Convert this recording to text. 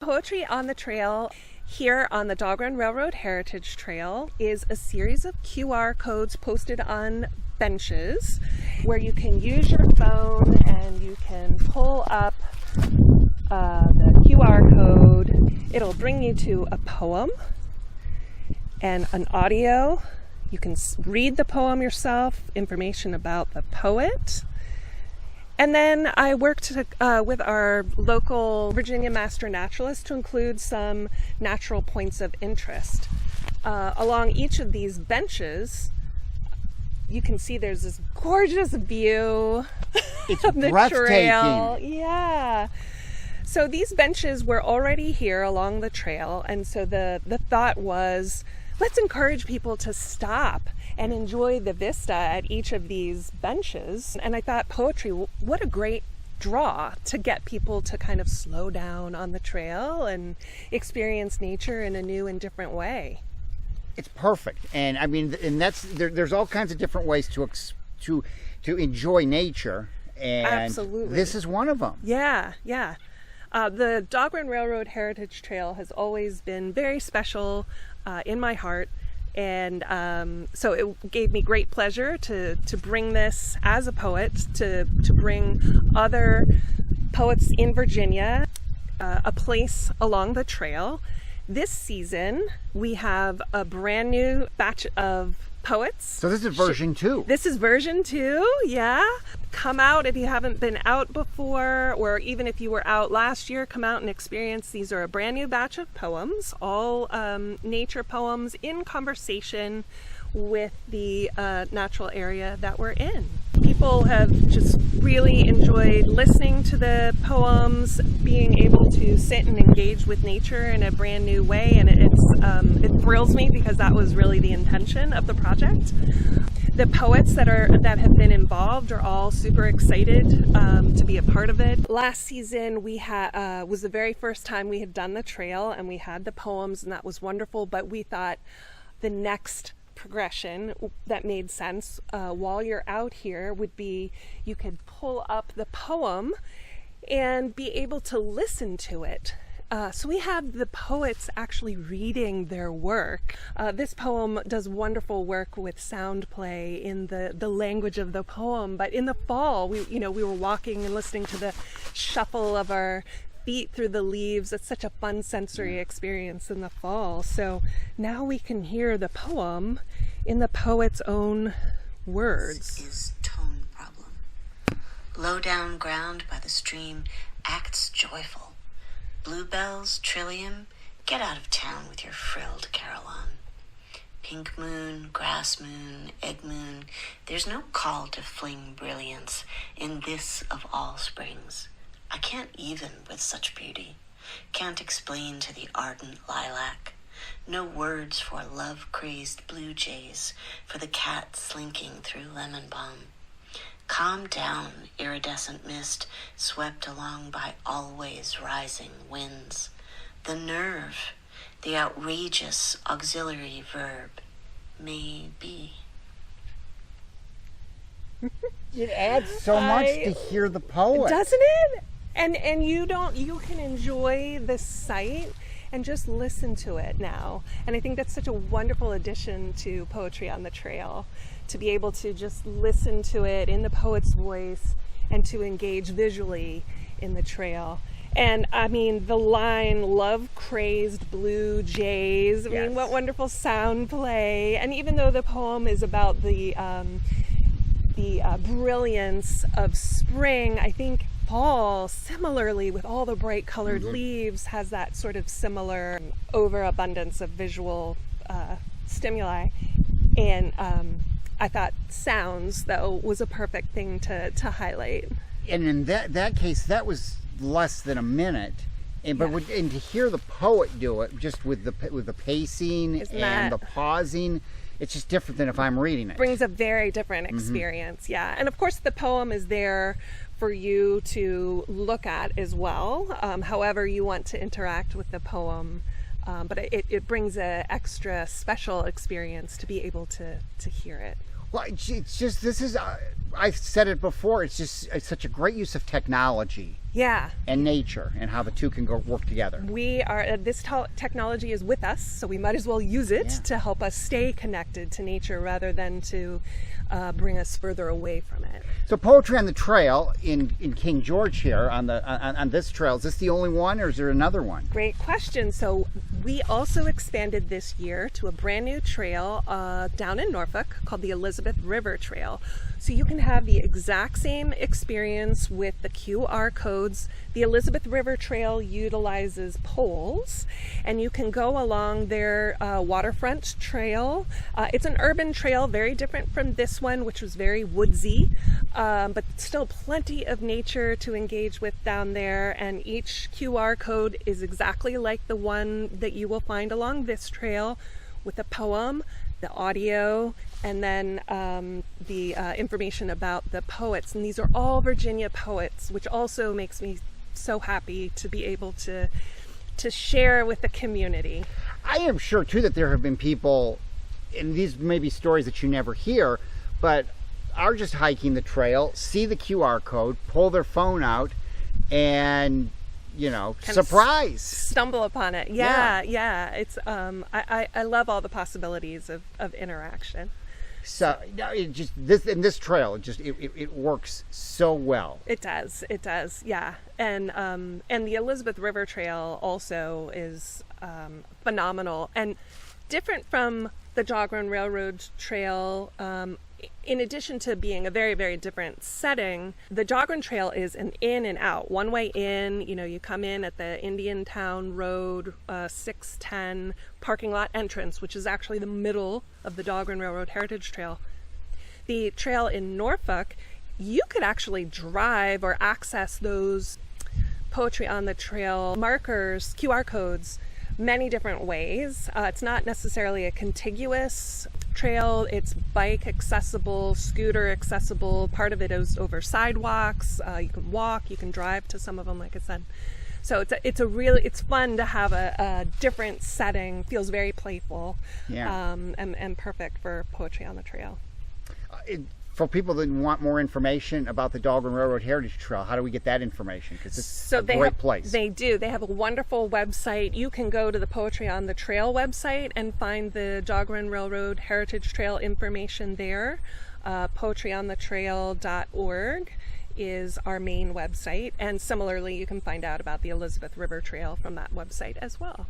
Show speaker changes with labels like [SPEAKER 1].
[SPEAKER 1] Poetry on the Trail here on the Dahlgren Railroad Heritage Trail is a series of QR codes posted on benches where you can use your phone and you can pull up the QR code. It'll bring you to a poem and an audio. You can read the poem yourself, information about the poet. And then I worked with our local Virginia master naturalist to include some natural points of interest. Along each of these benches, you can see there's this gorgeous view of the trail. Yeah. So these benches were already here along the trail, and so the thought was, let's encourage people to stop and enjoy the vista at each of these benches. And I thought poetry, what a great draw to get people to kind of slow down on the trail and experience nature in a new and different way.
[SPEAKER 2] It's perfect. And I mean, and that's there's all kinds of different ways to enjoy nature, and
[SPEAKER 1] absolutely,
[SPEAKER 2] this is one of them.
[SPEAKER 1] Yeah. The Dahlgren Railroad Heritage Trail has always been very special in my heart, and so it gave me great pleasure to bring this as a poet, to bring other poets in Virginia a place along the trail. This season we have a brand new batch of poets.
[SPEAKER 2] So this is version 2.
[SPEAKER 1] This is version 2, yeah. Come out if you haven't been out before, or even if you were out last year, come out and experience. These are a brand new batch of poems, all nature poems in conversation with the natural area that we're in. People have just really enjoyed listening to the poems, being able to sit and engage with nature in a brand new way, and it thrills me because that was really the intention of the project. The poets that have been involved are all super excited to be a part of it. Last season we had was the very first time we had done the trail, and we had the poems, and that was wonderful. But we thought the next progression that made sense while you're out here would be you could pull up the poem and be able to listen to it. So we have the poets actually reading their work. This poem does wonderful work with sound play in the language of the poem. But in the fall, we were walking and listening to the shuffle of our feet through the leaves. It's such a fun sensory experience in the fall. So now we can hear the poem in the poet's own words.
[SPEAKER 3] This is tone problem. Low down ground by the stream acts joyful. Bluebells, trillium, get out of town with your frilled carillon. Pink moon, grass moon, egg moon, there's no call to fling brilliance in this of all springs. I can't even with such beauty, can't explain to the ardent lilac. No words for love-crazed blue jays, for the cat slinking through lemon balm. Calm down, iridescent mist swept along by always rising winds. The nerve, the outrageous auxiliary verb, may be.
[SPEAKER 2] It adds so much to hear the poet.
[SPEAKER 1] Doesn't it? And you can enjoy the sight and just listen to it now. And I think that's such a wonderful addition to Poetry on the Trail, to be able to just listen to it in the poet's voice and to engage visually in the trail. And I mean, the line, love-crazed blue jays, I mean, what wonderful sound play. And even though the poem is about the brilliance of spring, I think fall, similarly with all the bright colored leaves, has that sort of similar overabundance of visual stimuli. And I thought sounds, though, was a perfect thing to highlight.
[SPEAKER 2] And in that case, that was less than a minute. And and to hear the poet do it, just with the pacing and the pausing, it's just different than if I'm reading it.
[SPEAKER 1] Brings a very different experience, yeah. And of course, the poem is there for you to look at as well, however you want to interact with the poem. But it brings an extra special experience to be able to hear it.
[SPEAKER 2] Well, it's just, this is, I said it before, it's such a great use of technology.
[SPEAKER 1] Yeah.
[SPEAKER 2] And nature, and how the two can work together.
[SPEAKER 1] We are, this technology is with us, so we might as well use it to help us stay connected to nature rather than to bring us further away from it.
[SPEAKER 2] So Poetry on the Trail in King George here on this trail, is this the only one, or is there another one?
[SPEAKER 1] Great question. So we also expanded this year to a brand new trail down in Norfolk called the Elizabeth River Trail. So you can have the exact same experience with the QR codes. The Elizabeth River Trail utilizes poles, and you can go along their waterfront trail. It's an urban trail, very different from this one, which was very woodsy, but still plenty of nature to engage with down there. And each QR code is exactly like the one that you will find along this trail, with a poem, the audio, and then the information about the poets. And these are all Virginia poets, which also makes me so happy to be able to share with the community.
[SPEAKER 2] I am sure too that there have been people, and these may be stories that you never hear, but are just hiking the trail, see the QR code, pull their phone out, and surprise,
[SPEAKER 1] stumble upon it. Yeah. It's I love all the possibilities of interaction.
[SPEAKER 2] So this trail, it works so well.
[SPEAKER 1] It does, yeah. And the Elizabeth River Trail also is phenomenal and different from the Dahlgren Railroad Trail. In addition to being a very, very different setting, the Dahlgren Trail is an in and out, one way in. You come in at the Indiantown Road 610 parking lot entrance, which is actually the middle of the Dahlgren Railroad Heritage Trail. The trail in Norfolk, you could actually drive or access those Poetry on the Trail markers, QR codes, many different ways. It's not necessarily a contiguous trail. It's bike accessible, scooter accessible. Part of it is over sidewalks. You can walk, you can drive to some of them, like I said. So it's fun to have a different setting. Feels very playful, and perfect for Poetry on the Trail.
[SPEAKER 2] For people that want more information about the Dahlgren Railroad Heritage Trail, how do we get that information? Because it's a great place.
[SPEAKER 1] They do. They have a wonderful website. You can go to the Poetry on the Trail website and find the Dahlgren Railroad Heritage Trail information there. Poetryonthetrail.org is our main website. And similarly, you can find out about the Elizabeth River Trail from that website as well.